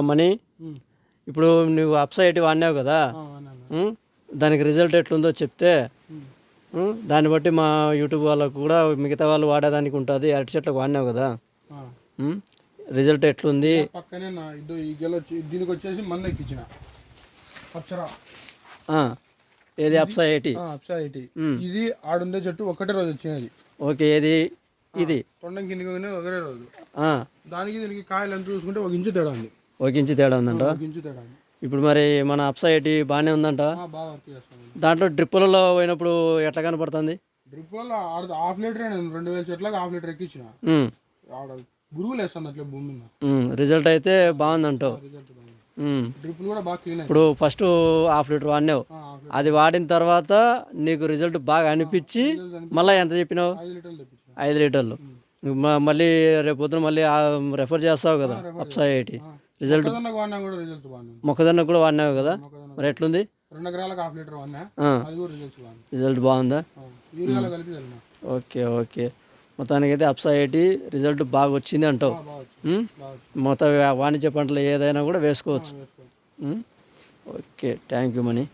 Money ఇప్పుడు నువ్వు అప్సైట్ వాడినావు కదా, దానికి రిజల్ట్ ఎట్లుందో చెప్తే దాన్ని బట్టి మా యూట్యూబ్ వాళ్ళకు కూడా మిగతా వాళ్ళు వాడేదానికి ఉంటుంది. అరటి చెట్లకు వాడినావు కదా, రిజల్ట్ ఎట్లుంది? పక్కనే దీనికి వచ్చేసి మందు ఎక్కించిన ఏది అప్సా 80 ఇది ఆడుండే చెట్టు ఒకటే రోజు వచ్చినది. ఓకే, ఏది ఇది తొండం కిందికి ఒకటే రోజు. దానికి దీనికి కాయలు ఎంత చూసుకుంటే 1 ఇంచు తేడా ఉంది. 1 ఇంచు తేడా ఉందంట. 1 ఇంచు తేడా ఉంది. ఇప్పుడు మరి మన అప్సా 80 బాగానే ఉందంట. బాగా వర్క్ చేస్తాను. దాంట్లో డ్రిప్పులలో పోయినప్పుడు ఎట్లా కనపడుతుంది? డ్రిప్పులలో 1/2 లీటర్ 2000 చెట్లకు 1/2 లీటర్ ఎక్కించిన. ఆడ గురువులు వేస్తాను అట్లా భూమి మీద. రిజల్ట్ అయితే బాగుందంటావు. డ్రిప్పులు కూడా బాగా క్లీన్. ఇప్పుడు ఫస్ట్ 1/2 లీటర్ వాడినావు, అది వాడిన తర్వాత నీకు రిజల్ట్ బాగా అనిపించి మళ్ళీ ఎంత చెప్పినావు? 5 లీటర్లు తెప్పించిన. 5 లీటర్లు. మళ్ళీ రేపు పొద్దున మళ్ళీ రెఫర్ చేస్తావు కదా అప్సా 80 రిజల్ట్? మొక్కజొన్న కూడా వాడినావు కదా, మరి ఎట్లుంది? 2 ఎకరాలకు 1/2 లీటర్ వాడినా, అది కూడా రిజల్ట్ బాగుందా? యూరియాలో కలిపి చల్లినా. ఓకే ఓకే, మొత్తానికి అయితే అప్సా 80 రిజల్ట్ బాగా వచ్చింది అంటావు. మొత్తం వాణిజ్య పంటలు ఏదైనా కూడా వేసుకోవచ్చు. Okay, thank you money.